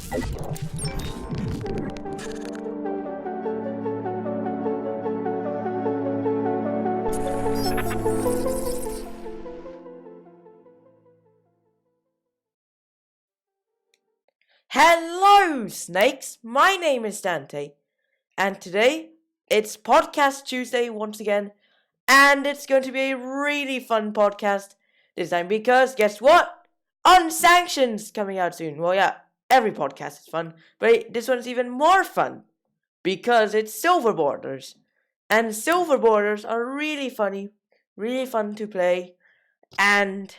Hello, snakes! My name is Dante, and today it's Podcast Tuesday once again, and it's going to be a really fun podcast this time because guess what? Unsanctioned is coming out soon. Well, yeah, every podcast is fun, but this one's even more fun because it's silver borders, and silver borders are really funny, really fun to play, and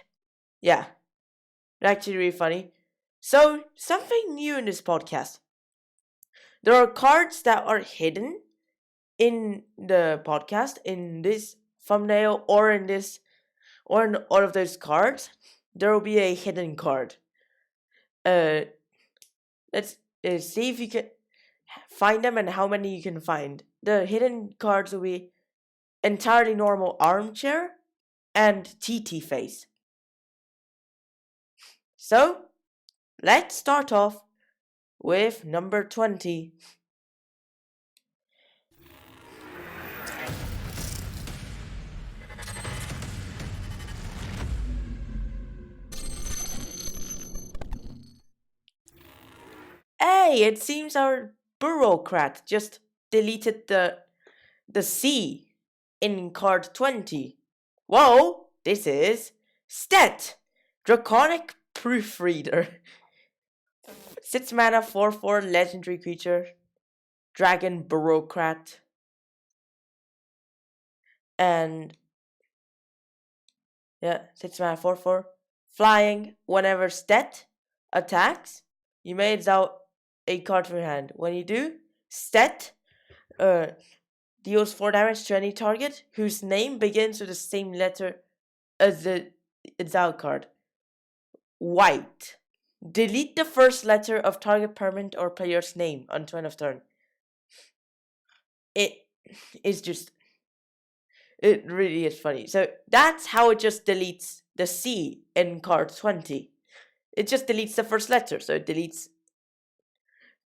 yeah, they're actually really funny. So, something new in this podcast. There are cards that are hidden in the podcast, in this thumbnail, or in all of those cards. There will be a hidden card. Let's see if you can find them and how many you can find. The hidden cards will be entirely normal armchair and CheatyFace. So, let's start off with number 20. Hey, it seems our bureaucrat just deleted the C in card 20. Whoa, this is Stet, Draconic Proofreader. 6 mana 4/4 legendary creature, dragon bureaucrat, and yeah, 6 mana 4/4 flying. Whenever Stet attacks, you may exile a card from your hand. When you do, Stet deals 4 damage to any target whose name begins with the same letter as the exile card. White. Delete the first letter of target permanent or player's name until end of turn. It really is funny. So that's how it just deletes the C in card 20. It just deletes the first letter. So it deletes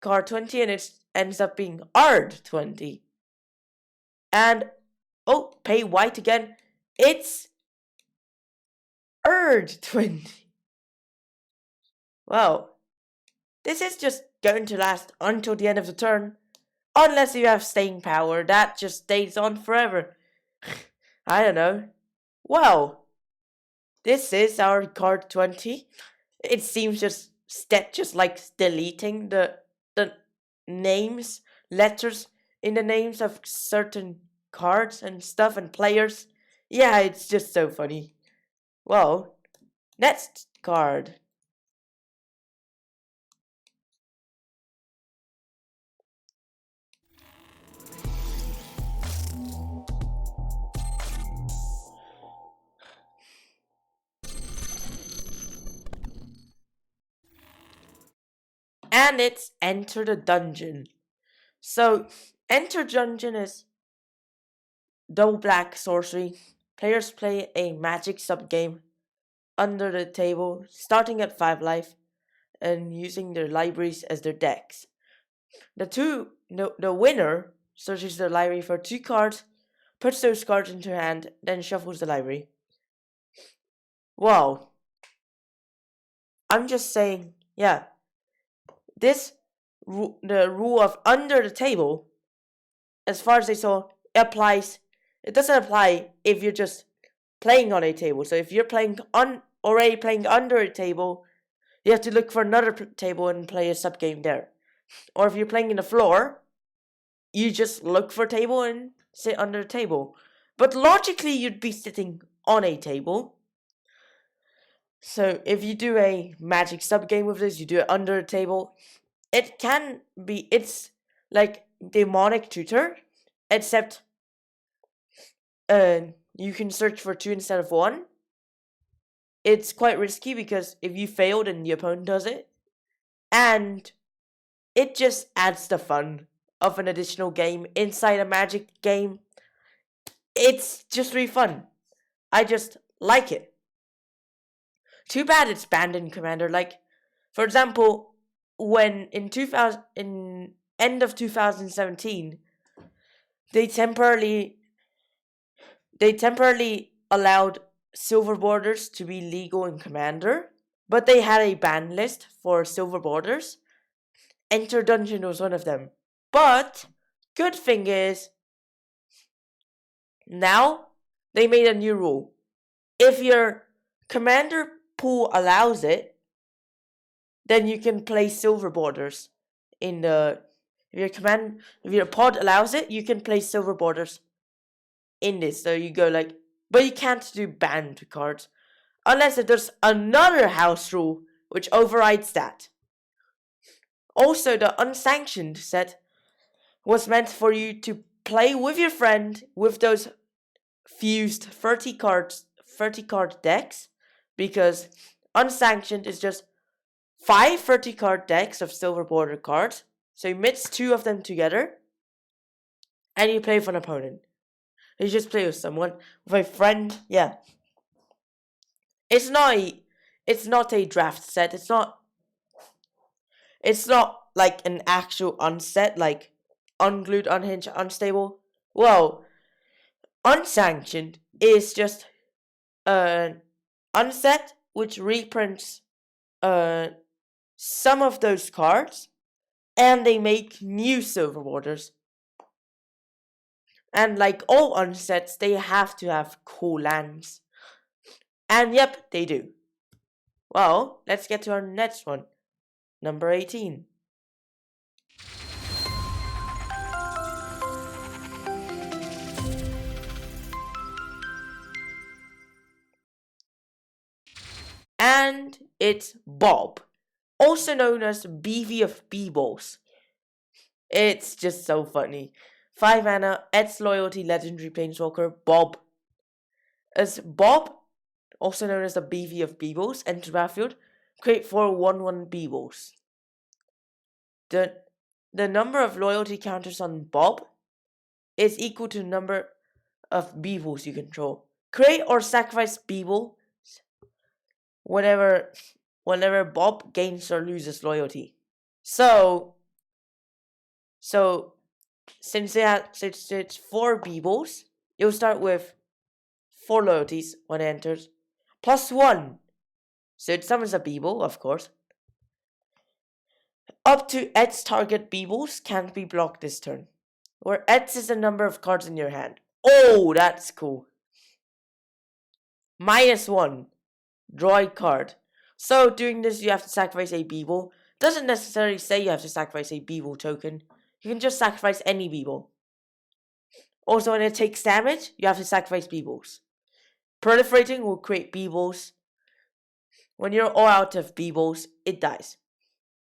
card 20 and it ends up being Ard 20. And, oh, pay white again. It's Erd 20. Well, this is just going to last until the end of the turn. Unless you have staying power, that just stays on forever. I don't know. Well, this is our card 20. It seems just Stet just likes deleting the names, letters in the names of certain cards and stuff and players. Yeah, it's just so funny. Well, next card. And it's Enter the Dungeon. So, Enter Dungeon is double black sorcery. Players play a magic subgame under the table, starting at 5 life, and using their libraries as their decks. The winner searches their library for 2 cards, puts those cards into her hand, then shuffles the library. Wow. I'm just saying, yeah. The rule of under the table, as far as I saw, applies. It doesn't apply if you're just playing on a table. So if you're already playing under a table, you have to look for another table and play a subgame there. Or if you're playing in the floor, you just look for a table and sit under the table. But logically, you'd be sitting on a table. So if you do a magic subgame with this, you do it under a table. It's like demonic tutor, except you can search for 2 instead of 1. It's quite risky because if you fail, then the opponent does it. And it just adds the fun of an additional game inside a magic game. It's just really fun. I just like it. Too bad it's banned in Commander. Like, for example, when in end of 2017, they temporarily allowed silver borders to be legal in Commander, but they had a ban list for silver borders. Enter Dungeon was one of them. But good thing is, now they made a new rule. If your Commander pool allows it, then you can play silver borders in the. If your pod allows it, you can play silver borders in this. So you go like, but you can't do banned cards unless there's another house rule which overrides that. Also, the Unsanctioned set was meant for you to play with your friend with those fused 30 card decks, because Unsanctioned is just 5 30 card decks of silver border cards. So you mix 2 of them together and you play with an opponent. You just play with someone, with a friend. Yeah. It's not a draft set. It's not like an actual unset, like unglued, unhinged, unstable. Well, Unsanctioned is just an unset which reprints some of those cards, and they make new silver borders. And like all unsets, they have to have cool lands. And yep, they do. Well, let's get to our next one. Number 18. And it's Bob, also known as BV of B-Balls. It's just so funny. 5 mana, Ed's Loyalty, Legendary Planeswalker, Bob. As Bob, also known as the BV of B-Balls, enter battlefield, create 4 1/1 B-Balls. The number of loyalty counters on Bob is equal to the number of B-Balls you control. Create or sacrifice B-Ball whenever Bob gains or loses loyalty. So since it's 4 B-Balls, you'll start with 4 loyalties when it enters, plus 1. So it summons a B-Ball, of course. Up to Ed's target B-Balls can't be blocked this turn, where Ed's is the number of cards in your hand. Oh, that's cool. -1. Draw a card. So doing this, you have to sacrifice a B-Ball. Doesn't necessarily say you have to sacrifice a B-Ball token. You can just sacrifice any B-Ball. Also, when it takes damage, you have to sacrifice B-Balls. Proliferating will create B-Balls. When you're all out of B-Balls, it dies.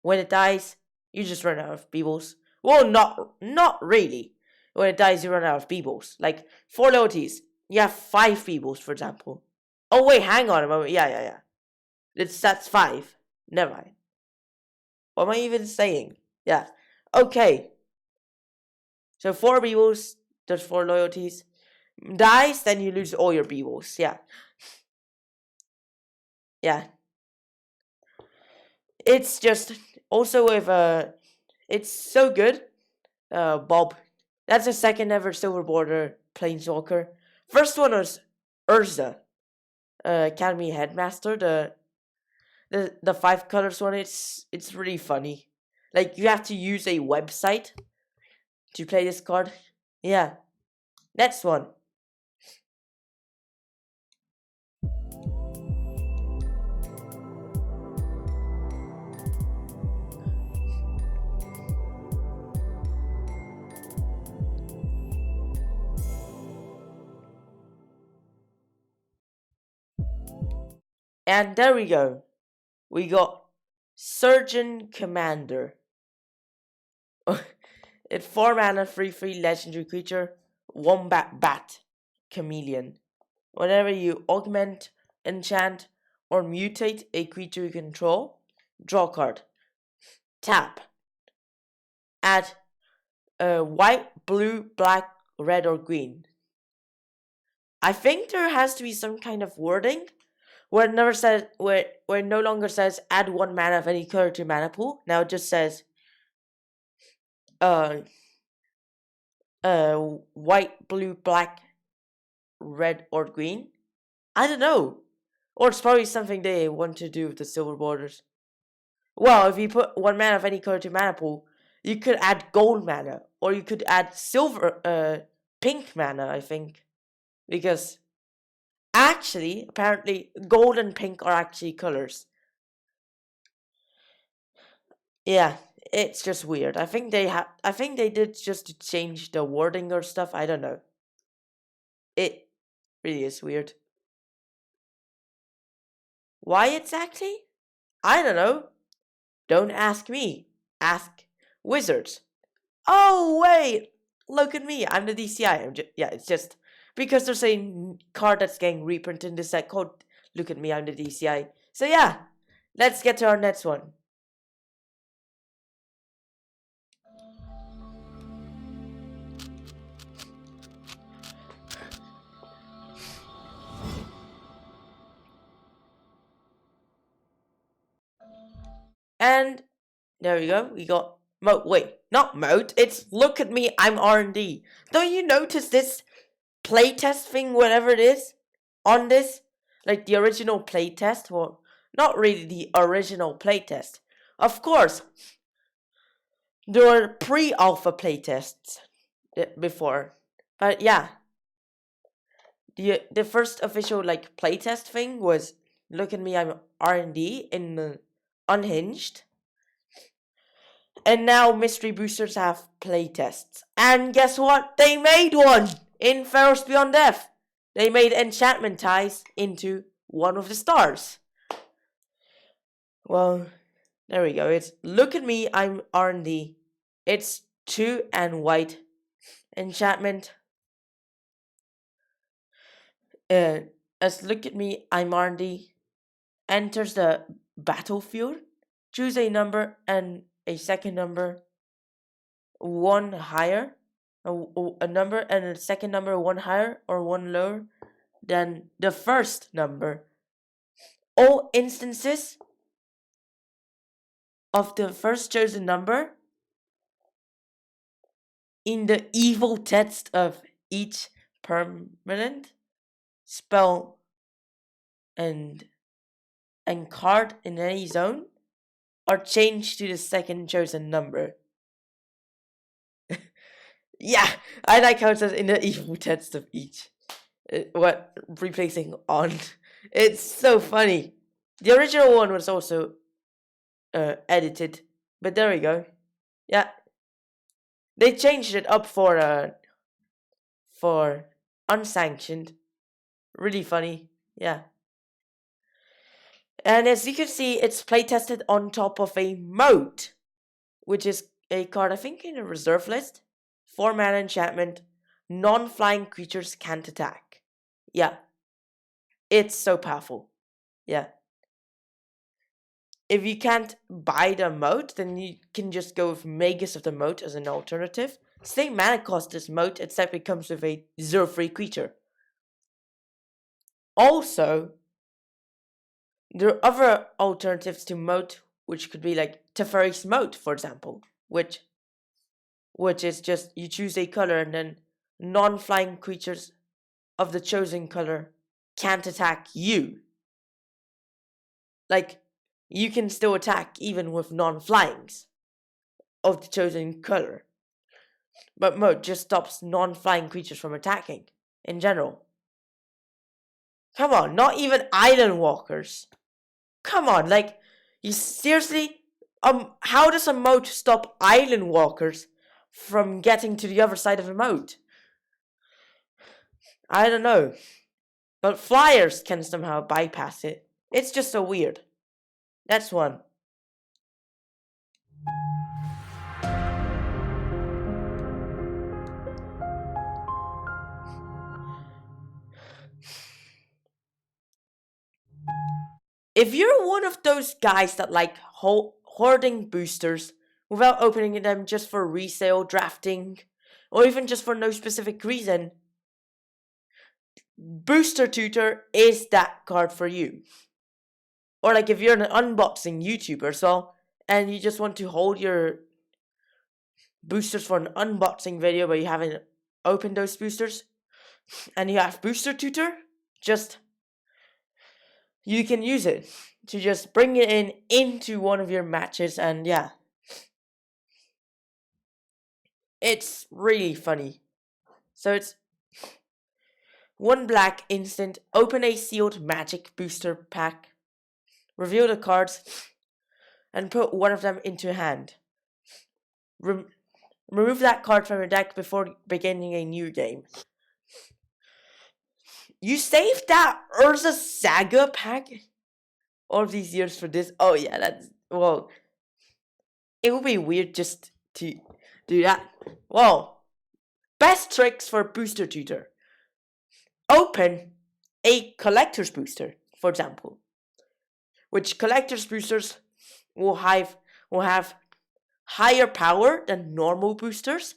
When it dies, you just run out of B-Balls. Well, not really. When it dies, you run out of B-Balls. Like, 4 loyalties. You have 5 B-Balls, for example. Oh, wait, hang on a moment. Yeah. That's 5. Never mind. What am I even saying? Yeah. Okay. So 4 B-Balls, there's 4 loyalties. Dies, then you lose all your B-Balls. Yeah. It's just also with it's so good. Bob. That's the second ever silver border planeswalker. First one was Urza, Academy Headmaster. The 5 colors one. It's really funny. Like, you have to use a website to play this card. Yeah. Next one. And there we go. We got Surgeon Commander. It's 4 mana, 3/3 legendary creature, Wombat Bat Chameleon. Whenever you augment, enchant, or mutate a creature you control, draw a card. Tap. Add white, blue, black, red, or green. I think there has to be some kind of wording where it never says where it no longer says add 1 mana of any color to mana pool. Now it just says white, blue, black, red, or green. I don't know. Or it's probably something they want to do with the silver borders. Well, if you put 1 mana of any color to mana pool, you could add gold mana, or you could add silver, pink mana, I think. Because actually, apparently, gold and pink are actually colors. Yeah, it's just weird. I think they did just to change the wording or stuff. I don't know. It really is weird. Why exactly? I don't know. Don't ask me. Ask wizards. Oh wait, look at me. I'm the DCI. Yeah, it's just because there's a card that's getting reprinted in this set called "Look at me, I'm the DCI." So yeah, let's get to our next one. And there we go. We got Moat. Wait, not Moat. It's Look at me, I'm R&D. Don't you notice this playtest thing, whatever it is, on this? Like the original playtest? Well, not really the original playtest. Of course, there were pre-alpha playtests before. But yeah, the first official like playtest thing was Look at me, I'm R&D in Unhinged. And now mystery boosters have playtests. And guess what? They made one in Pharaohs Beyond Death. They made enchantment ties into one of the stars. Well, there we go. It's Look at me, I'm R&D. It's 2 and white enchantment. As Look at me, I'm R&D enters the battlefield. Choose a number and a second number, 1 higher, a number and a second number 1 higher or 1 lower than the first number. All instances of the first chosen number in the evil text of each permanent spell and card in any zone are changed to the second chosen number. Yeah, I like how it says in the evil text of each. What replacing on? It's so funny. The original one was also edited, but there we go. Yeah, they changed it up for Unsanctioned. Really funny. Yeah. And as you can see, it's playtested on top of a Moat, which is a card I think in a reserve list. 4 mana enchantment, non-flying creatures can't attack. Yeah. It's so powerful. Yeah. If you can't buy the Moat, then you can just go with Magus of the Moat as an alternative. Same mana cost as Moat, except it comes with a 0/3 creature. Also, there are other alternatives to Moat, which could be like Teferi's Moat, for example, which is just you choose a color and then non-flying creatures of the chosen color can't attack you. Like, you can still attack even with non-flyings of the chosen color. But Moat just stops non-flying creatures from attacking in general. Come on, not even Island Walkers. Come on, like, you seriously? How does a Moat stop Island Walkers from getting to the other side of the Moat? I don't know. But flyers can somehow bypass it. It's just so weird. That's one. If you're one of those guys that like hoarding boosters without opening them just for resale, drafting, or even just for no specific reason, Booster Tutor is that card for you. Or like if you're an unboxing YouTuber, so and you just want to hold your boosters for an unboxing video but you haven't opened those boosters and you have Booster Tutor, just you can use it to just bring it into one of your matches, and yeah, it's really funny. So it's 1 black instant, open a sealed magic booster pack, reveal the cards, and put one of them into hand. Remove that card from your deck before beginning a new game. You saved that Urza Saga pack all of these years for this? Oh yeah, that's, well, it would be weird just to do that. Well, best tricks for Booster Tutor. Open a collector's booster, for example, which collector's boosters will have higher power than normal boosters.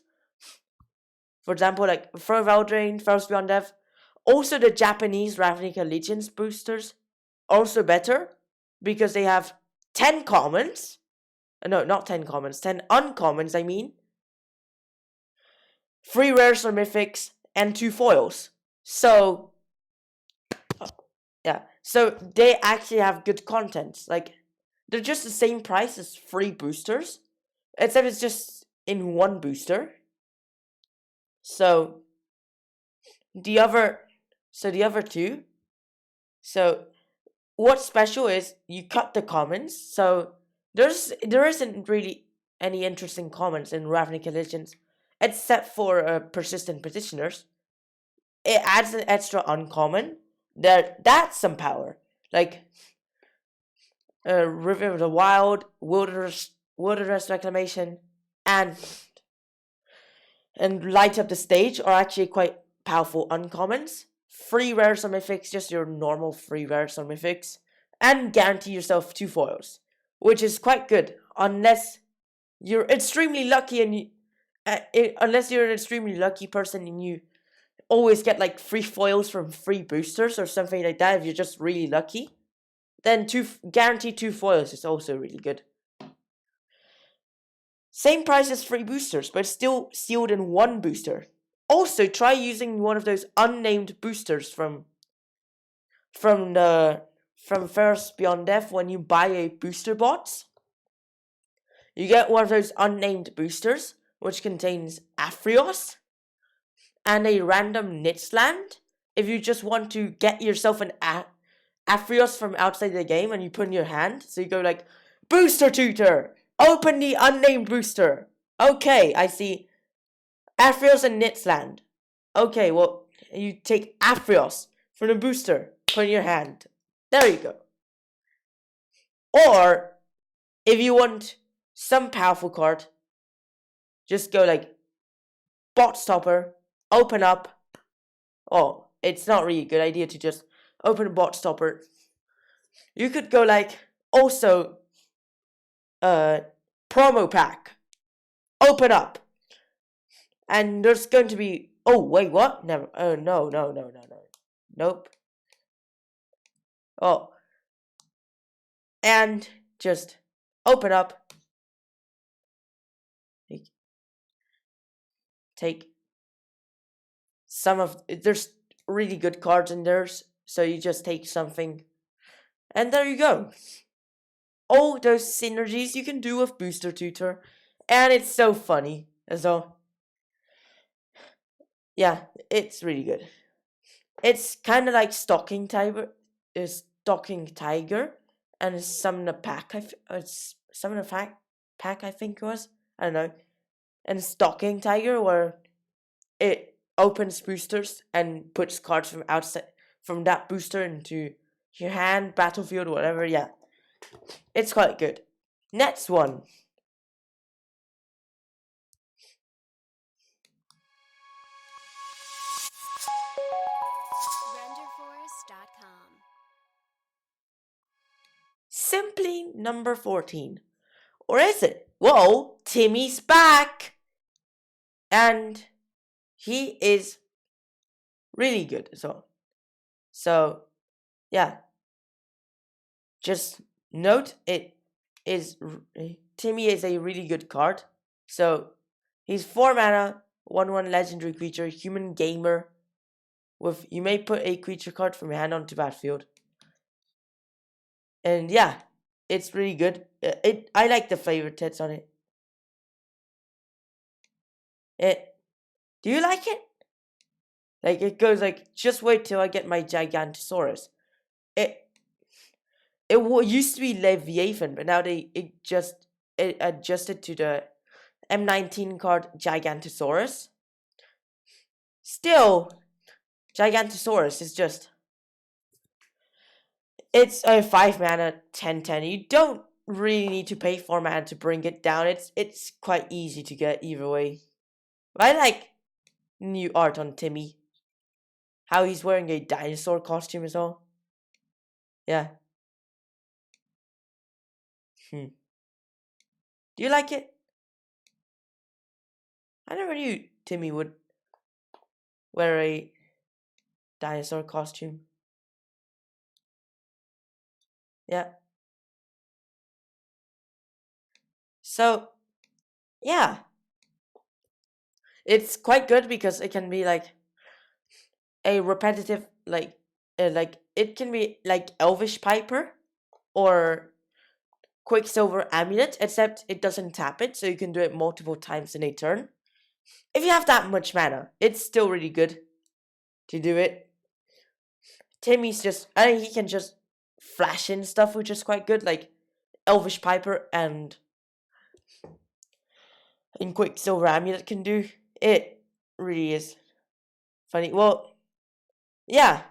For example, like Throw Valdrain, First Beyond Death. Also, the Japanese Ravnica Legends boosters also better because they have 10 commons. No, not 10 commons, 10 uncommons, I mean. 3 rares or mythics and 2 foils. So, yeah. So, they actually have good content. Like, they're just the same price as 3 boosters, except it's just in 1 booster. So, the other 2. So, what's special is you cut the commons. So, there isn't really any interesting commons in Ravnica Legends, except for persistent petitioners. It adds an extra uncommon. That's some power. Like River of the Wild, Wilderness Reclamation, and Light Up the Stage are actually quite powerful uncommons. 3 rares or mythics, just your normal 3 rares or mythics, and guarantee yourself 2 foils, which is quite good unless you're extremely lucky and unless you're an extremely lucky person and you always get like 3 foils from 3 boosters or something like that. If you're just really lucky, then guaranteed 2 foils is also really good. Same price as 3 boosters, but still sealed in 1 booster. Also, try using one of those unnamed boosters from First Beyond Death when you buy a booster box. You get one of those unnamed boosters, which contains Aphrios and a random Nitsland. If you just want to get yourself an Aphrios from outside the game and you put in your hand, so you go like, Booster Tutor! Open the unnamed booster! Okay, I see Aphrios and Nitsland. Okay, well, you take Aphrios from the booster, put in your hand. There you go. Or, if you want some powerful card, just go like, Bot Stopper, open up. Oh, it's not really a good idea to just open a Bot Stopper. You could go like, also, promo pack, open up. And there's going to be, oh wait, what? Never, no. Nope. Oh. And just open up. Take some of, there's really good cards in there, so you just take something. And there you go. All those synergies you can do with Booster Tutor. And it's so funny as well. Yeah, it's really good. It's kind of like Stalking Tiger, and Summon a Pack. Summon a Pack, I think it was. I don't know. And Stalking Tiger, where it opens boosters and puts cards from outside from that booster into your hand, battlefield, whatever. Yeah, it's quite good. Next one. Simply number 14. Or is it? Whoa, Timmy's back! And he is really good. So, So, yeah. Just note Timmy is a really good card. So, he's 4 mana, 1/1 legendary creature, human gamer. You may put a creature card from your hand onto battlefield. And yeah, it's really good. I like the flavor text on it. Do you like it? Like, it goes like, just wait till I get my Gigantosaurus. It used to be Leviathan, but now it adjusted to the M19 card Gigantosaurus. Still, Gigantosaurus is just... It's a 5 mana 10/10. You don't really need to pay 4 mana to bring it down. It's quite easy to get either way. But I like new art on Timmy. How he's wearing a dinosaur costume as well. Yeah. Do you like it? I never knew Timmy would wear a dinosaur costume. Yeah. So, yeah. It's quite good because it can be like a repetitive, like it can be like Elvish Piper or Quicksilver Amulet, except it doesn't tap it, so you can do it multiple times in a turn. If you have that much mana, it's still really good to do it. Timmy's just, I think he can just flash in stuff, which is quite good, like Elvish Piper and Quicksilver Amulet can do. It really is funny. Well, yeah,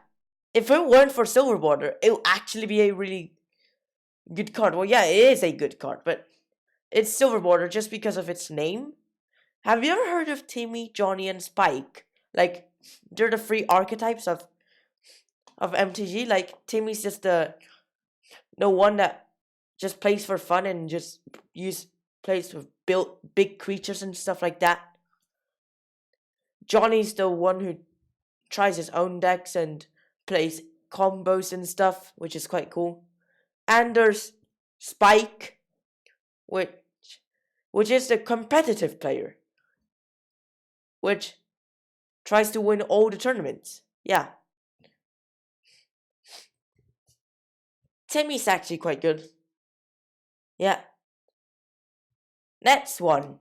if it weren't for Silver Border, it would actually be a really good card. Well, yeah, it is a good card, but it's Silver Border just because of its name. Have you ever heard of Timmy, Johnny, and Spike? Like, they're the 3 archetypes of MTG. Like, Timmy's just the one that just plays for fun and just plays with big creatures and stuff like that. Johnny's the one who tries his own decks and plays combos and stuff, which is quite cool. And there's Spike, which is the competitive player, which tries to win all the tournaments. Yeah. Timmy's actually quite good. Yeah. Next one.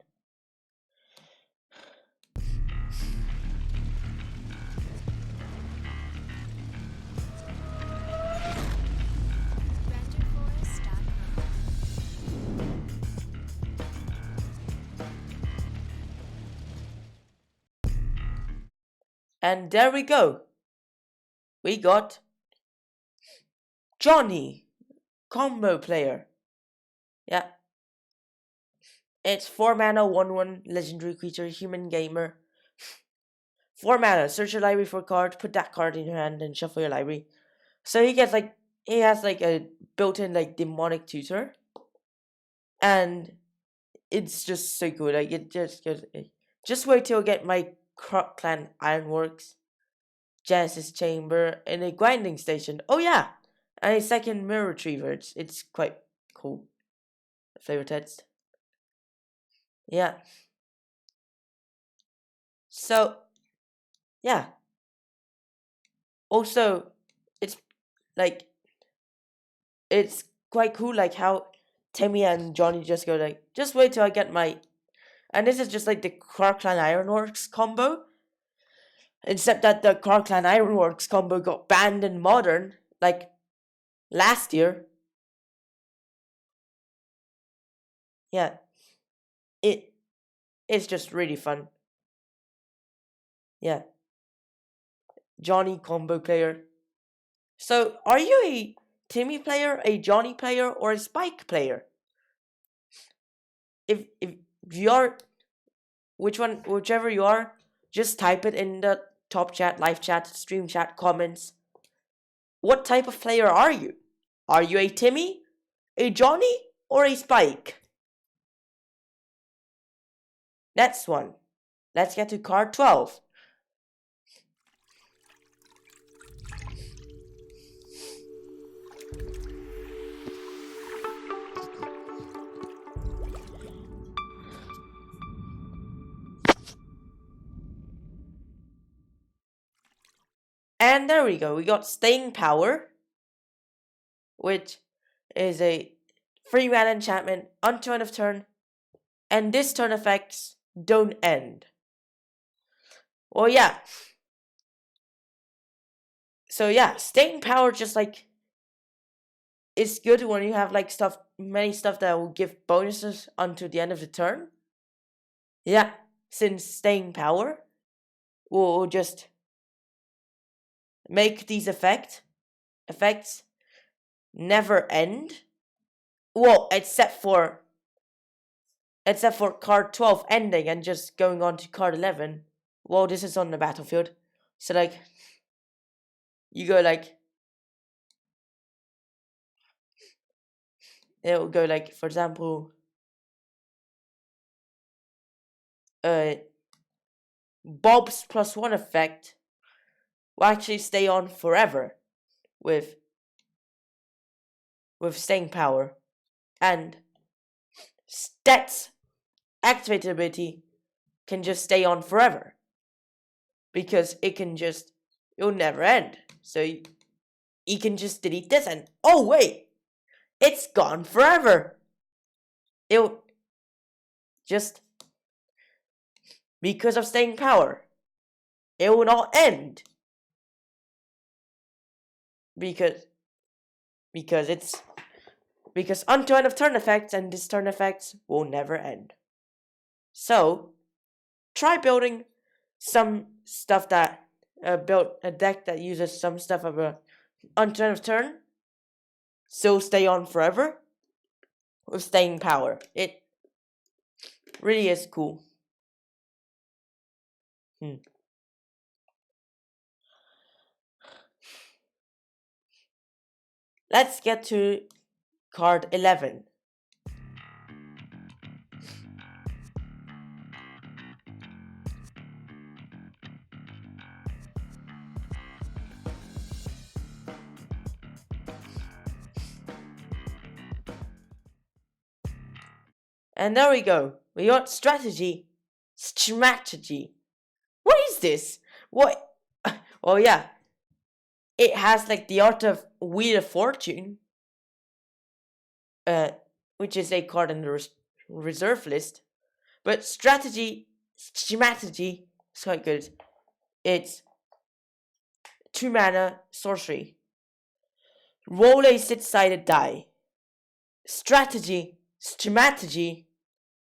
And there we go. We got Johnny, combo player. Yeah. It's 4 mana, 1/1 legendary creature, human gamer. 4 mana, search your library for a card, put that card in your hand, and shuffle your library. So he has like a built-in like demonic tutor. And it's just so good. Like, it just wait till I get my Croc Clan Ironworks, Genesis Chamber, and a grinding station. Oh yeah, and a second mirror retriever. It's quite cool. Flavor text. Yeah. So, yeah. Also, it's like, it's quite cool, like how Timmy and Johnny just go like, just wait till I get my, and this is just like the Croc Clan Ironworks combo. Except that the Croc Clan Ironworks combo got banned in Modern, like, last year. Yeah. It's just really fun. Yeah. Johnny combo player. So, are you a Timmy player, a Johnny player, or a Spike player? If you are, whichever you are, just type it in the top chat, live chat, stream chat, comments. What type of player are you? Are you a Timmy, a Johnny, or a Spike? Next one. Let's get to card 12. And there we go. We got Staying Power, which is a 3-mana enchantment until end of turn, and this turn effects don't end. Well, yeah. So yeah, Staying Power just like it's good when you have like many stuff that will give bonuses until the end of the turn. Yeah, since Staying Power will just make these effects never end. Well, except for card 12 ending and just going on to card 11. Well, this is on the battlefield. So like you go like it'll go like, for example, Bob's +1 effect will actually stay on forever with Staying Power, and Stats activated ability can just stay on forever because it'll never end. So you can just delete this and oh wait, it's gone forever. It'll just, because of Staying Power, it will not end. Because until end of turn effects and this turn effects will never end. So try building some stuff that build a deck that uses some stuff of a until end of turn, so stay on forever with Staying Power. It really is cool. Let's get to card 11. And there we go. We got Strategy. What is this? What? Oh yeah. It has like the Art of Wheel of Fortune, which is a card in the reserve list. But Strategy is quite good. It's 2-mana sorcery. Roll a 6-sided die. Strategy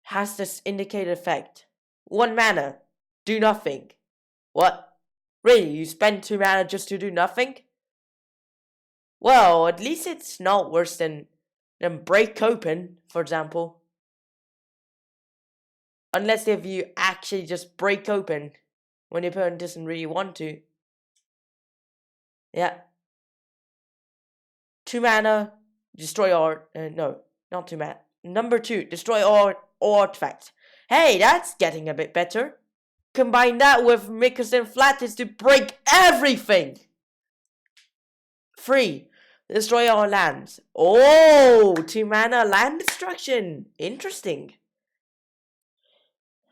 has this indicated effect. 1 mana, do nothing. What? Really, you spend 2 mana just to do nothing? Well, at least it's not worse than Break Open, for example. Unless if you actually just break open when your opponent doesn't really want to. Yeah. 2 mana, destroy all... no, not 2 mana. Number 2, destroy all artifacts. Hey, that's getting a bit better. Combine that with Mickelson Flatters to break everything. 3, destroy all lands. Oh, 2 mana land destruction. Interesting.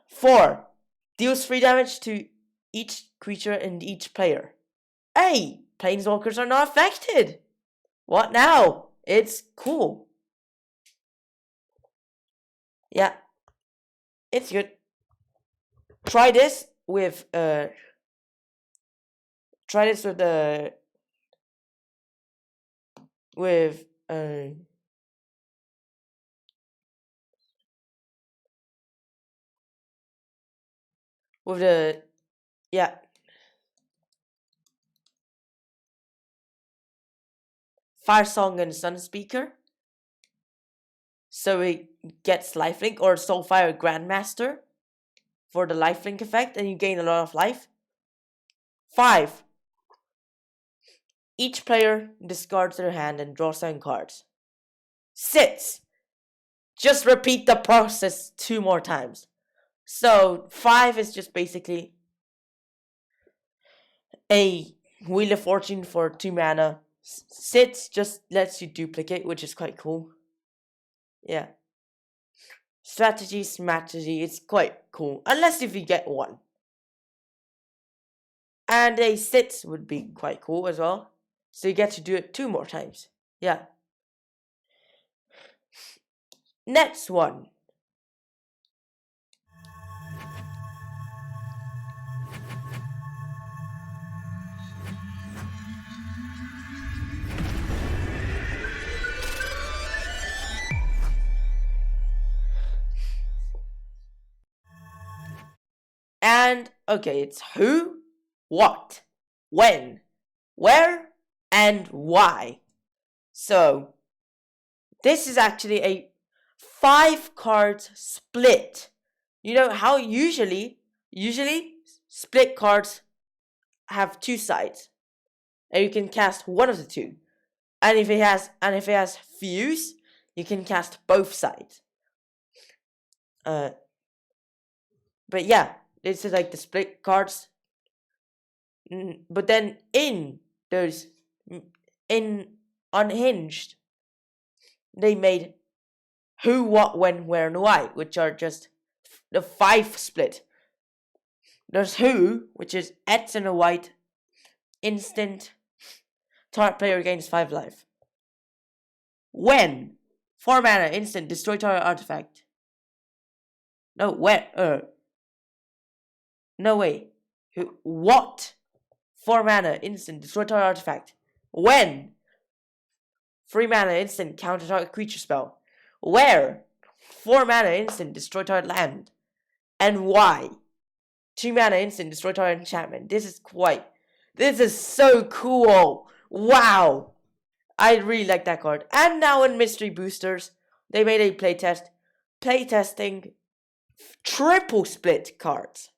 4, deals 3 damage to each creature and each player. Hey, planeswalkers are not affected. What now? It's cool. Yeah, it's good. Try this with the yeah, Fire Song and Sun Speaker. So it gets lifelink, or Soulfire Grandmaster for the lifelink effect, and you gain a lot of life. 5, each player discards their hand and draws 7 cards. 6, just repeat the process 2 more times. So 5 is just basically a Wheel of Fortune for 2 mana. 6 just lets you duplicate, which is quite cool. Yeah. Strategy, it's quite cool. Unless if you get 1. And a sit would be quite cool as well. So you get to do it 2 more times. Yeah. Next one. And okay, it's who, what, when, where, and why. So this is actually a 5 cards split. You know how usually split cards have 2 sides, and you can cast one of the 2. And if it has fuse, you can cast both sides. But yeah, this is like the split cards. But then in Unhinged, they made who, what, when, where, and why, which are just the 5 split. There's who, which is X and a white, instant, target player gains 5 life. When, 4 mana, instant, destroy target artifact. No, where, no way. Who, what? 4 mana, instant, destroy target artifact. When? 3 mana, instant, counter target creature spell. Where? 4 mana, instant, destroy target land. And why? 2 mana, instant, destroy target enchantment. This is so cool. Wow. I really like that card. And now in Mystery Boosters, they made a playtesting triple split cards.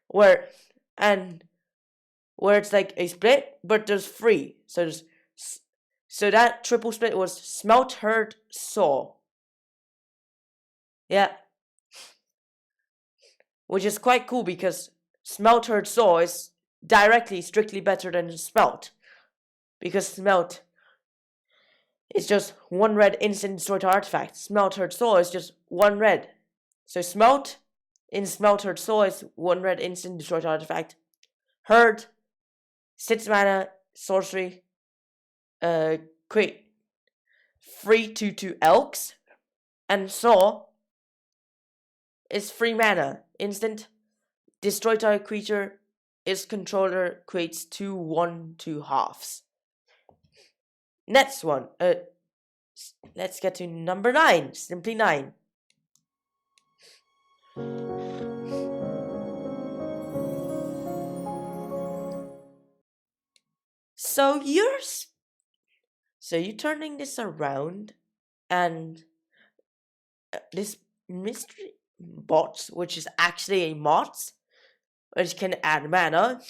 Where it's like a split, but there's 3. So that triple split was Smeltered Saw. Yeah. Which is quite cool because Smeltered Saw is strictly better than Smelt. Because Smelt is just 1 red instant destroy target artifact. Smeltered Saw is just 1 red. So Smelt in Smeltered Saw is 1 red instant destroy target artifact. Herd, 6 mana, sorcery, create 3/2/2 Elks, and Saw is 3 mana, instant, destroy target creature, its controller creates 2/1/2 halves. Next one, let's get to number 9, simply 9. So you're turning this around, and this mystery bots, which is actually a mods, which can add mana.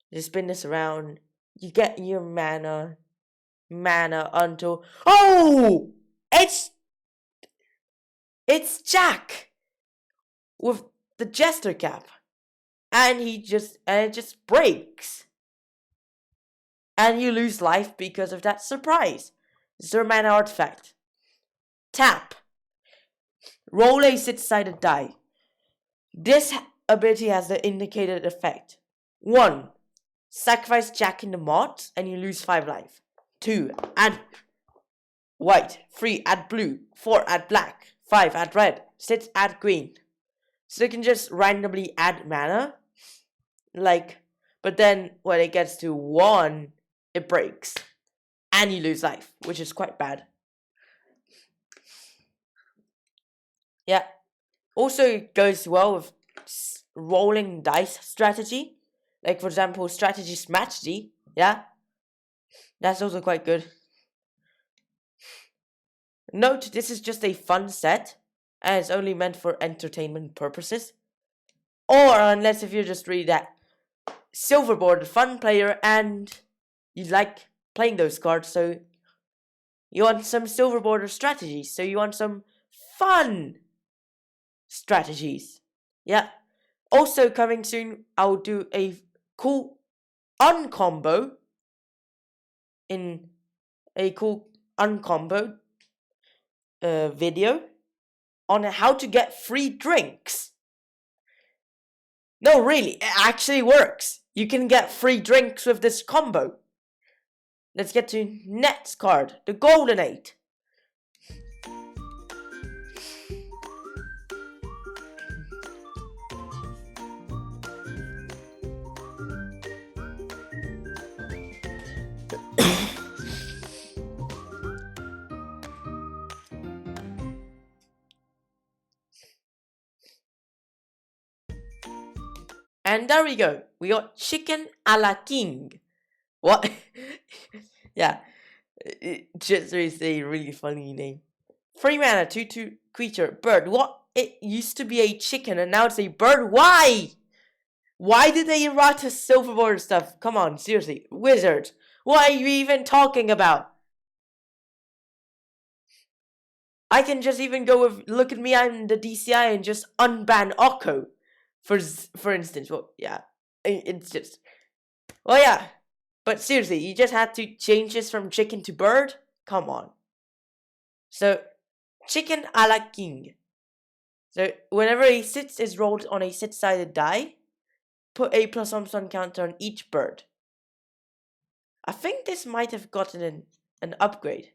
You spin this around, you get your mana until it's Jack with the Jester cap, and it just breaks. And you lose life because of that surprise. 0 mana artifact. Tap. Roll a 6-sided die. This ability has the indicated effect. 1. Sacrifice Jack in the mods and you lose 5 life. 2. Add white. 3. Add blue. 4. Add black. 5. Add red. 6. Add green. So you can just randomly add mana. But then when it gets to 1, it breaks. And you lose life, which is quite bad. Yeah. Also, it goes well with rolling dice strategy. Like, for example, strategy Smatchy. Yeah. That's also quite good. Note, this is just a fun set. And it's only meant for entertainment purposes. Or unless if you're just really that silverboard fun player and you like playing those cards, so you want some silverboarder strategies, so you want some fun strategies. Yeah. Also coming soon, I'll do a cool uncombo video on how to get free drinks. No, really, it actually works. you can get free drinks with this combo. Let's get to next card, the Golden 8. And there we go. We got Chicken a la King. What? Yeah. Just is a really funny name. 3 mana, 2/2 creature, bird. What? It used to be a chicken and now it's a bird. Why? Why did they write a silverboard stuff? Come on, seriously. Wizards. What are you even talking about? I can just even go with, look at me, I'm the DCI, and just unban Oko. For instance. Well, yeah. It's just... Well, yeah. But seriously, you just had to change this from chicken to bird? Come on. So, Chicken a la King. So, whenever a 6 is rolled on a 6-sided die, put a +1/+1 counter on each bird. I think this might have gotten an upgrade.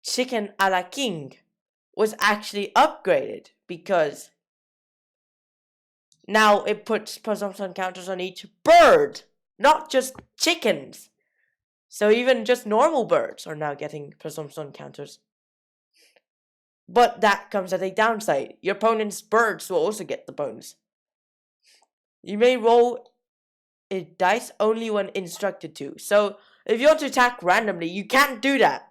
Chicken a la King was actually upgraded because now it puts +1/+1 counters on each bird, not just chickens. So even just normal birds are now getting +1/+1 counters. But that comes at a downside. Your opponent's birds will also get the bonus. You may roll a dice only when instructed to. So if you want to attack randomly, you can't do that.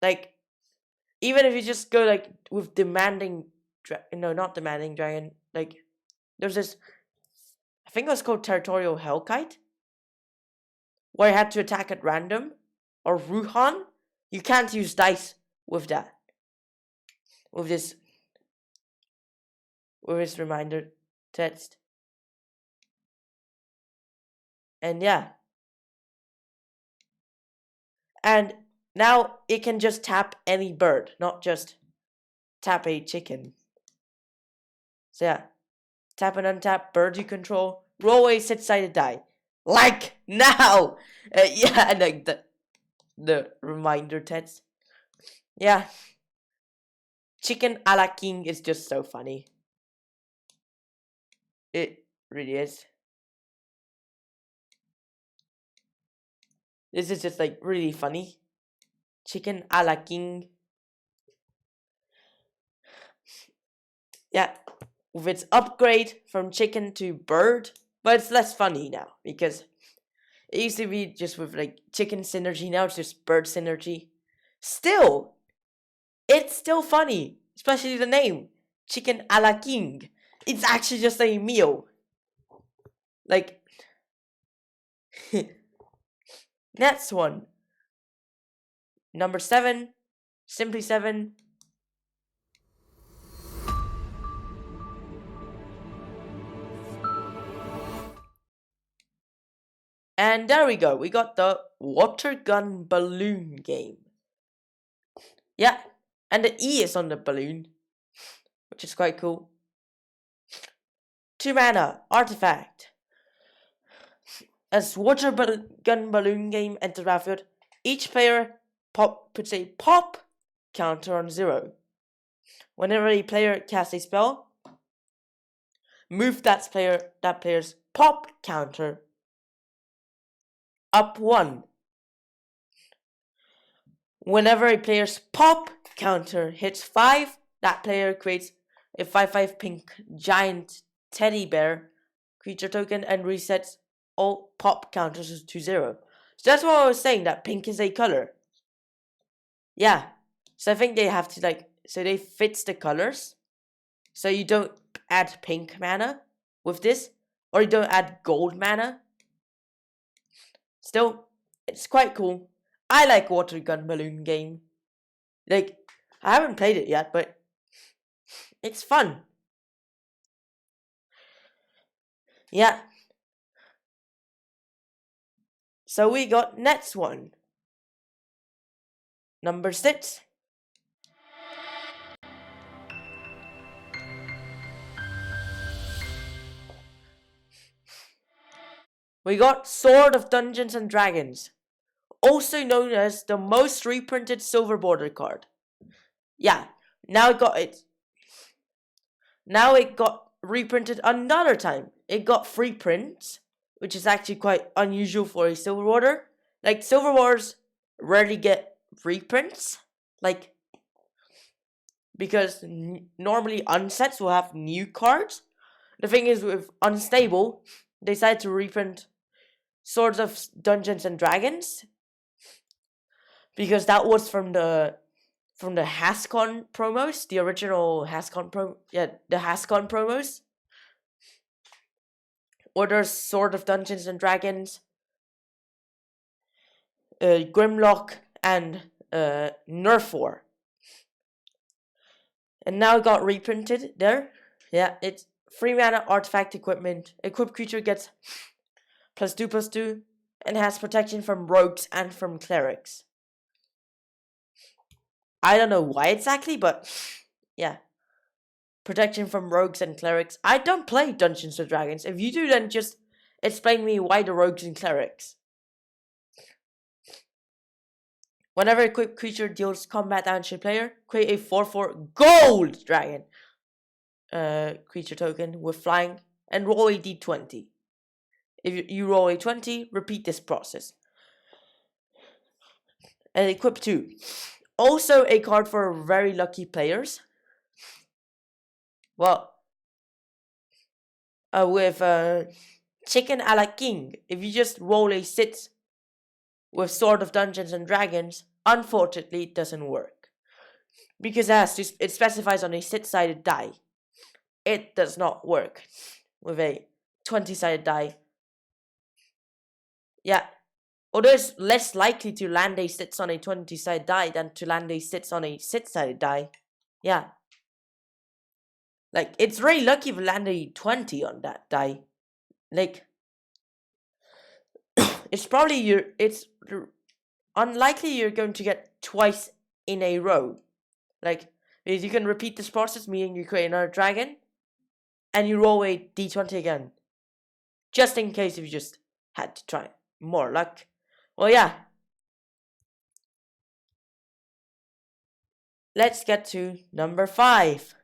Like, even if you just go like with demanding, no, not demanding dragon. Like, there's this, I think it was called Territorial Hellkite, where you had to attack at random, or Ruhan. You can't use dice with that. With this reminder text. And yeah. And now it can just tap any bird, not just tap a chicken. So yeah. Tap and untap bird you control. Roll a 6-sided die. Like now! Yeah, and like the reminder text. Yeah. Chicken a la King is just so funny. It really is. This is just like really funny. Chicken a la King. Yeah. With its upgrade from chicken to bird. But it's less funny now. Because it used to be just with like chicken synergy. Now it's just bird synergy. Still. It's still funny. Especially the name. Chicken a la King. It's actually just a meal. Like. Next one. Number 7. Simply 7. And there we go. We got the water gun balloon game. Yeah. And the E is on the balloon, which is quite cool. 2 mana. Artifact. As water gun balloon game enters the battlefield, each player puts a pop counter on 0. Whenever a player casts a spell, move that player's pop counter up 1. Whenever a player's pop counter hits 5, that player creates a 5/5 pink giant teddy bear creature token and resets all pop counters to 0. So that's what I was saying, that pink is a color. Yeah. So I think they have to like, so they fix the colors. So you don't add pink mana with this, or you don't add gold mana. Still, it's quite cool. I like water gun balloon game. Like, I haven't played it yet, but it's fun. Yeah. So we got next one. Number 6. We got Sword of Dungeons and Dragons, also known as the most reprinted silver border card. Yeah, now it got reprinted another time. It got free prints, which is actually quite unusual for a silver border. Like, silver borders rarely get reprints, like, because normally unsets will have new cards. The thing is, with Unstable, they decided to reprint Swords of Dungeons and Dragons, because that was from the HasCon promos, the original HasCon the HasCon promos. Or there's Sword of Dungeons and Dragons, Grimlock, and Nerf War. And now it got reprinted there. Yeah, it's 3 mana artifact equipment. Equipped creature gets +2/+2 and has protection from rogues and from clerics. I don't know why exactly, but yeah. Protection from rogues and clerics. I don't play Dungeons and Dragons. If you do, then just explain me why the rogues and clerics. Whenever a equipped creature deals combat damage to a player, create a 4/4 gold dragon creature token with flying and roll a d20. If you roll a 20, repeat this process. And equip 2. Also a card for very lucky players. Well, with Chicken a la King, if you just roll a 6 with Sword of Dungeons and Dragons, unfortunately it doesn't work. Because it specifies on a 6-sided die. It does not work with a 20-sided die. Yeah. Although it's less likely to land a 6 on a 20-sided die than to land a 6 on a 6-sided die. Yeah. Like, it's very lucky if you land a 20 on that die. Like, it's unlikely you're going to get twice in a row. Like, because you can repeat this process, meaning you create another dragon, and you roll a d20 again. Just in case if you just had to try more luck. Well, yeah. Let's get to number 5.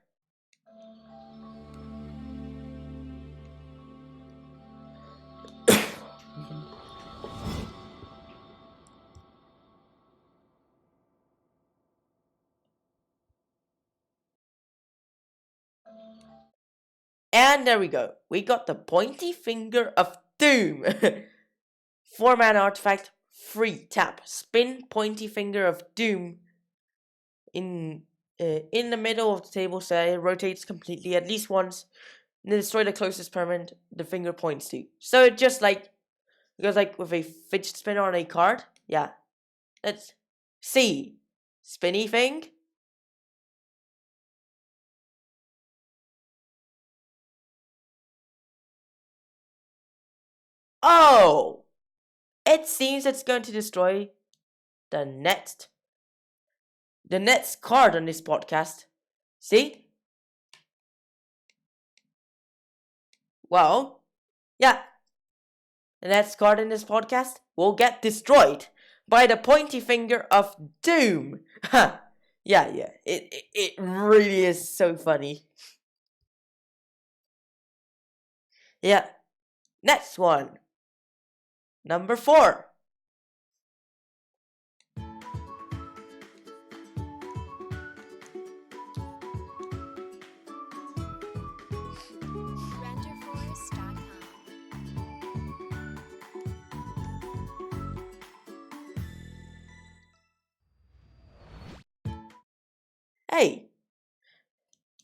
And there we go. We got the Pointy Finger of Doom. 4 mana artifact, free tap. Spin Pointy Finger of Doom in the middle of the table, so it rotates completely at least once. And then destroy the closest permanent the finger points to. So it just like goes like with a fidget spinner on a card. Yeah. Let's see. Spinny thing. Oh! It seems it's going to destroy the next card on this podcast. See? Well, yeah. The next card in this podcast will get destroyed by the Pointy Finger of Doom. Yeah. It really is so funny. Yeah. Next one. Number 4. Hey.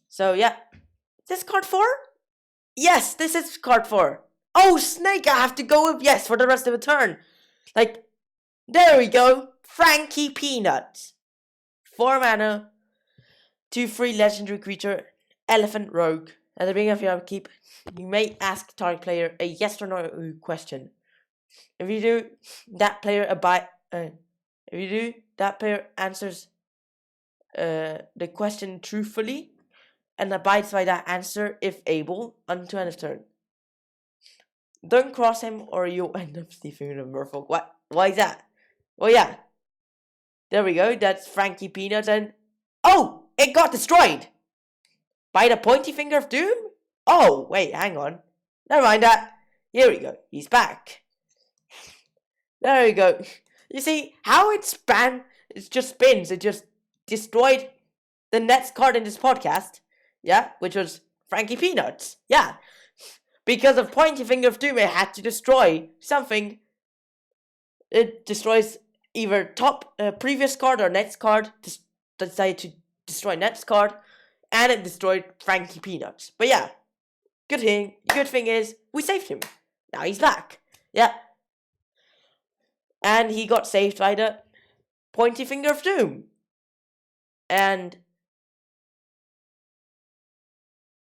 So yeah. Is this card 4? Yes, this is card 4. Oh, Snake, I have to go with yes for the rest of the turn. Like, there we go. Frankie Peanuts. 4 mana. 2/3 legendary creature. Elephant Rogue. At the beginning of your upkeep, you may ask target player a yes or no question. If you do, that player answers the question truthfully and abides by that answer if able until end of turn. Don't cross him or you'll end up sleeping in a merfolk. What? Why is that? Well, yeah. There we go. That's Frankie Peanuts and... Oh! It got destroyed! By the Pointy Finger of Doom? Oh, wait, hang on. Never mind that. Here we go. He's back. There we go. You see, how it just spins. It just destroyed the next card in this podcast. Yeah, which was Frankie Peanuts. Yeah. Because of Pointy Finger of Doom, it had to destroy something. It destroys either top previous card or next card. Decided to destroy next card. And it destroyed Frankie Peanuts. But yeah. Good thing is, we saved him. Now he's back. Yeah. And he got saved by the Pointy Finger of Doom. And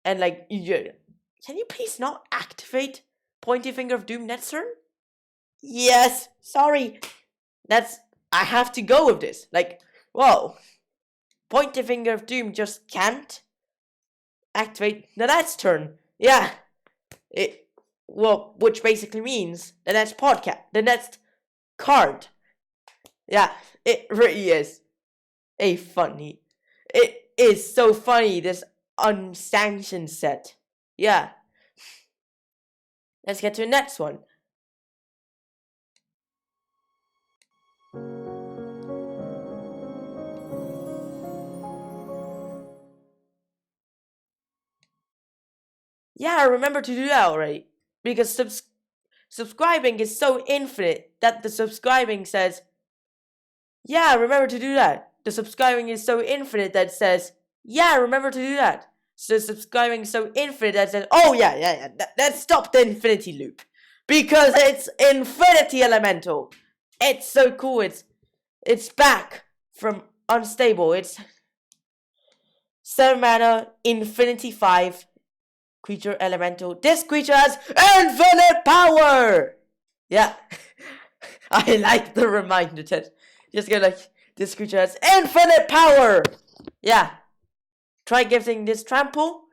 like, can you please not activate Pointy Finger of Doom next turn? Yes, sorry. I have to go with this. Like, whoa. Pointy Finger of Doom just can't activate the next turn. Yeah. Which basically means the next the next card. Yeah, it really is it is so funny, this Unsanctioned set. Yeah. Let's get to the next one. Yeah, remember to do that already. Because subscribing is so infinite that the subscribing says, yeah, remember to do that. The subscribing is so infinite that says, yeah, remember to do that. So subscribing is so infinite that says, oh yeah. Let's stop the infinity loop. Because it's Infinity Elemental. It's so cool. It's back from Unstable. It's 7 mana, Infinity 5 creature elemental. This creature has infinite power! Yeah. I like the reminder that just go like, this creature has infinite power! Yeah. Try giving this trample.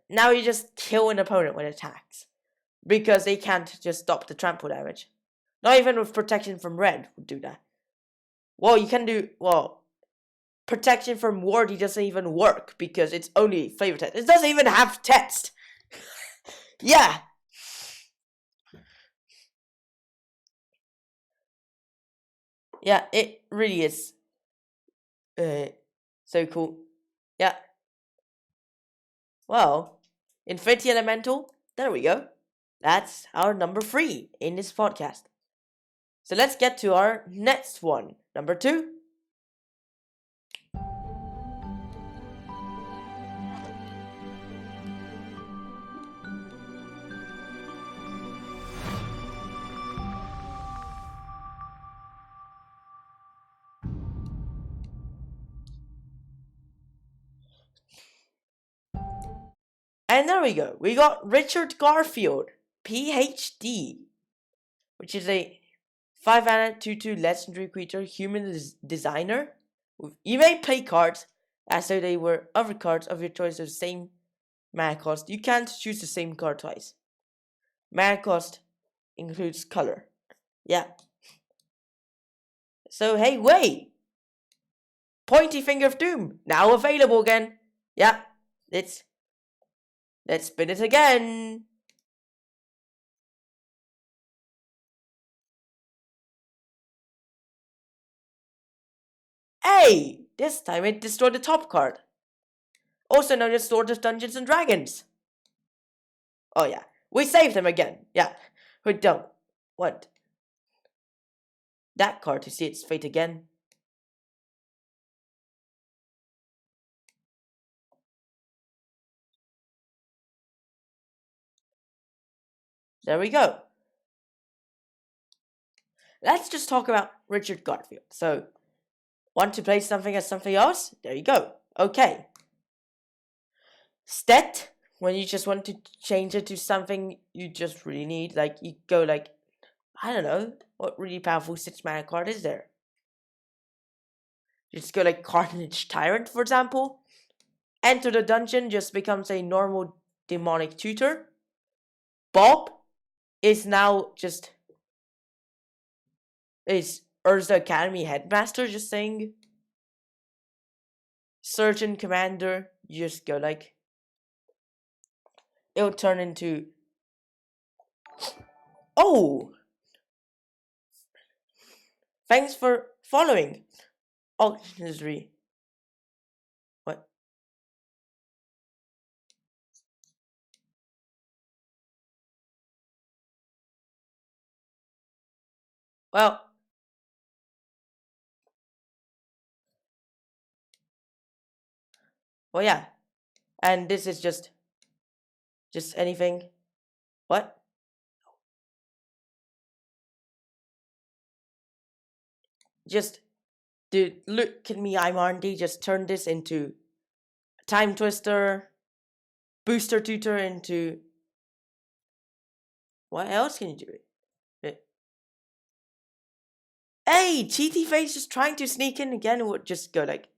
Now you just kill an opponent when it attacks. Because they can't just stop the trample damage. Not even with protection from red would do that. Well, you can do, protection from wardy doesn't even work because it's only flavor text. It doesn't even have text. Yeah. Yeah, it really is. So cool. Yeah. Well, Infinity Elemental. There we go. That's our number 3 in this podcast. So let's get to our next one. Number 2. And there we go. We got Richard Garfield PhD, which is a 5 mana 2/2 legendary creature, human designer. You may play cards as though they were other cards of your choice of the same mana cost. You can't choose the same card twice. Mana cost includes color. Yeah. So hey, wait! Pointy Finger of Doom, now available again. Yeah, let's spin it again. Hey! This time it destroyed the top card. Also known as Sword of Dungeons and Dragons. Oh yeah, we saved them again. Yeah, we don't want that card to see its fate again. There we go. Let's just talk about Richard Garfield. So, want to play something as something else? There you go. Okay. Stat, when you just want to change it to something you just really need, like you go like, I don't know, what really powerful 6-mana card is there? You just go like Carnage Tyrant, for example. Enter the dungeon just becomes a normal demonic tutor. Bob is now just Urza Academy headmaster, just saying. Surgeon Commander, you just go like, it'll turn into, oh, thanks for following. Auxiliary. What? Well, yeah. And this is just anything. What? Just, dude, look at me, I'm R&D. Just turn this into Time Twister, Booster Tutor into, what else can you do? Hey, CheatyFaces is trying to sneak in again. Would just go like,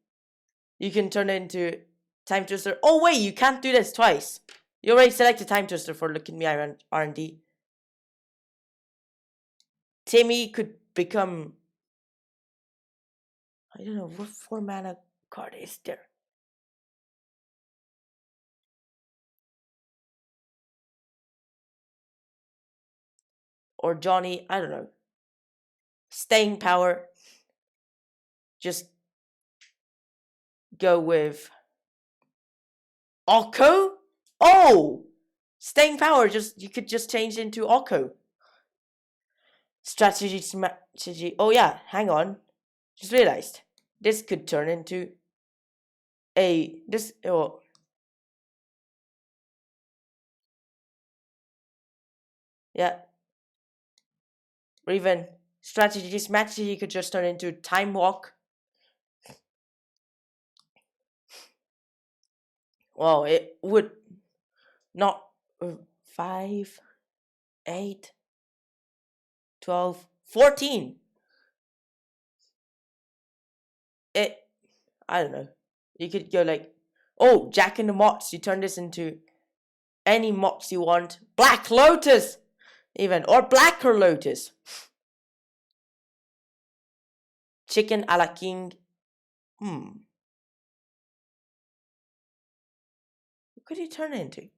you can turn it into Time Twister. Oh wait, you can't do this twice. You already selected Time Twister for look at me, I'm R&D. Timmy could become, I don't know, what 4-mana card is there? Or Johnny, I don't know. Staying power. Just go with Okko? Oh! Staying power, you could just change into Okko. Strategy. Oh yeah, hang on. Just realized. This could turn into yeah. Or even strategy could just turn into Time Walk. Well, it would not 5, 8, 12, 14. I don't know. You could go like, oh, Jack and the Mots. You turn this into any Mots you want. Black Lotus, even, or Blacker Lotus. Chicken a la King. What could he turn it into?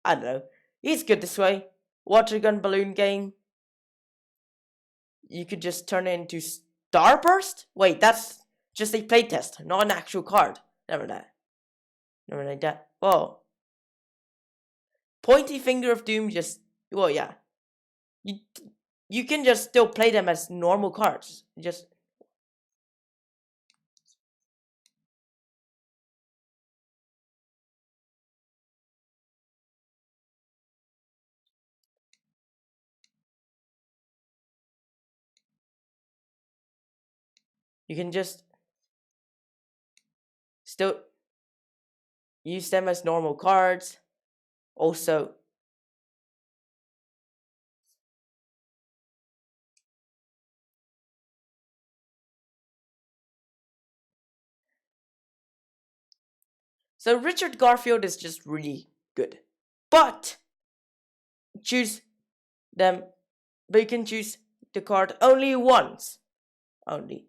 I don't know. He's good this way. Water gun balloon game. You could just turn it into Starburst? Wait, that's just a playtest, not an actual card. Never mind that. Whoa. Pointy Finger of Doom well, yeah. You can just still play them as normal cards. You can just still use them as normal cards. Also, so Richard Garfield is just really good. But choose them, but you can choose the card only once. Only.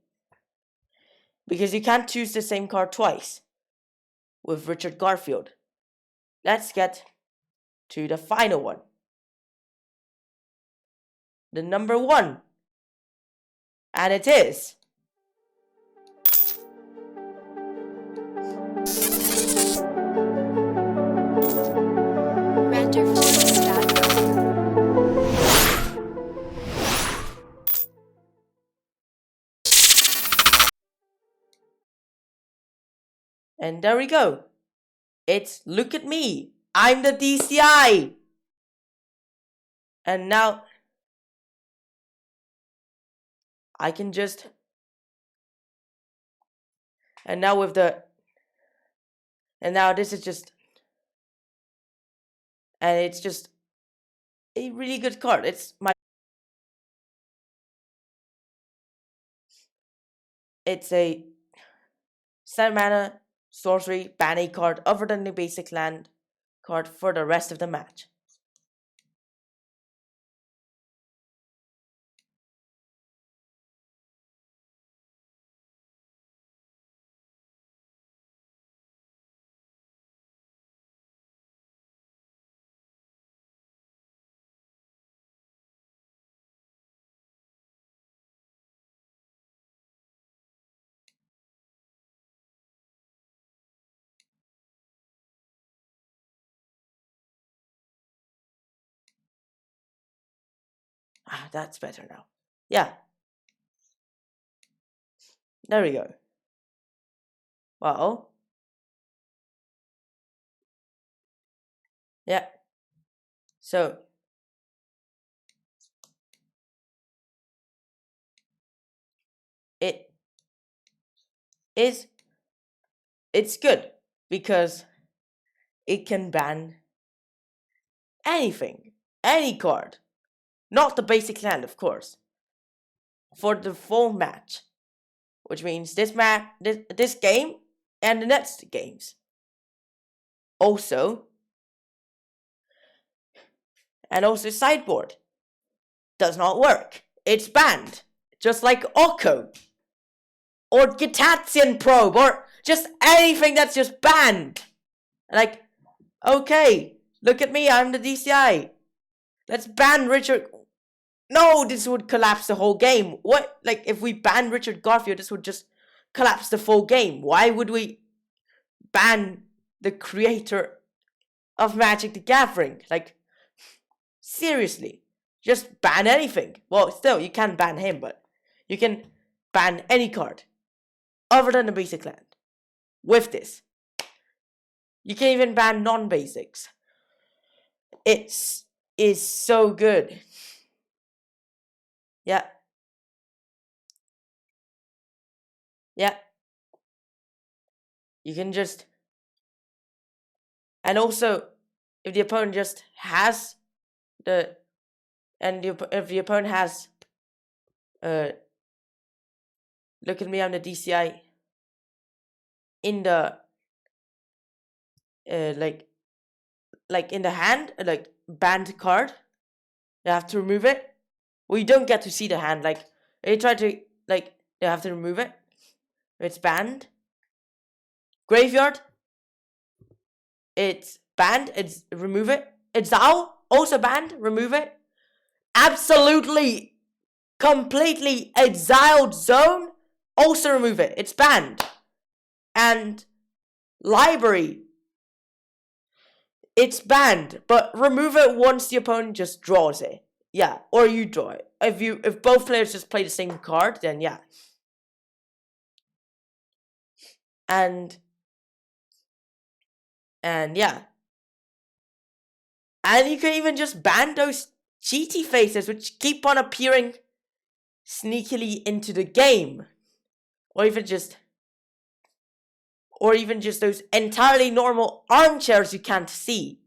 Because you can't choose the same card twice with Richard Garfield. Let's get to the final one. The number 1. And it is and there we go. It's look at me. I'm the DCI. And now I can just, and now with the, and now this is just, and it's just a really good card. It's a 7 mana sorcery ban a card other than the basic land card for the rest of the match. Ah, that's better now. Yeah. There we go. Well. Yeah. So. It's good because it can ban anything, any card. Not the basic land, of course. For the full match. Which means this game and the next games. Also sideboard does not work. It's banned. Just like Oko. Or Gitatsian Probe. Or just anything that's just banned. Like, okay, look at me, I'm the DCI. Let's ban Richard. No, this would collapse the whole game. What? Like, if we ban Richard Garfield, this would just collapse the full game. Why would we ban the creator of Magic the Gathering? Like, seriously. Just ban anything. Well, still, you can ban him, but you can ban any card other than the basic land with this. You can even ban non-basics. It is so good. Yeah. Yeah. You can just... And also, if the opponent just has the... And if the opponent has... Look at me, I'm the DCI. In the... like in the hand, like banned card. You have to remove it. Well, you don't get to see the hand. Like, they try to, like, you have to remove it. It's banned. Graveyard. It's banned. It's remove it. Exile. Also banned. Remove it. Absolutely, completely exiled zone. Also remove it. It's banned. And library. It's banned, but remove it once the opponent just draws it. Yeah, or you draw it. If both players just play the same card, then yeah. And yeah. And you can even just ban those CheatyFaces which keep on appearing sneakily into the game. Or even just those entirely normal armchairs you can't see.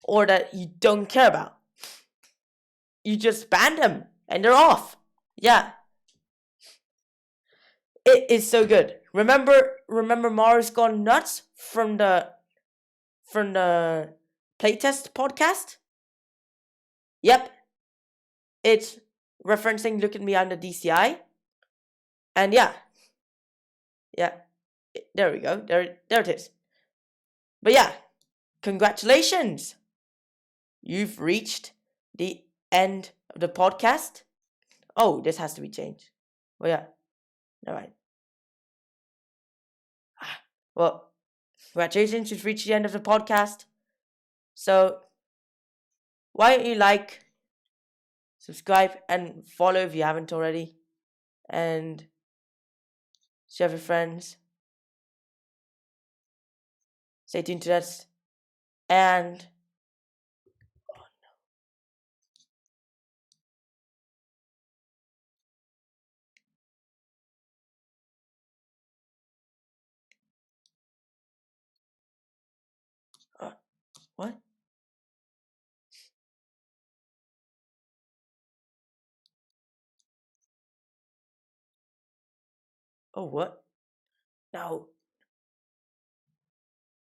Or that you don't care about. You just ban them and they're off. Yeah. It is so good. Remember Mars Gone Nuts from the playtest podcast? Yep. It's referencing Look at Me, I'm the DCI. And yeah. Yeah. There we go. There it is. But yeah. Congratulations. You've reached the end of the podcast. Oh, this has to be changed. Oh yeah. Alright. Well, congratulations, you've reached the end of the podcast. So, why don't you like, subscribe, and follow if you haven't already. And share with your friends. Stay tuned to us. And What? Oh, what? No.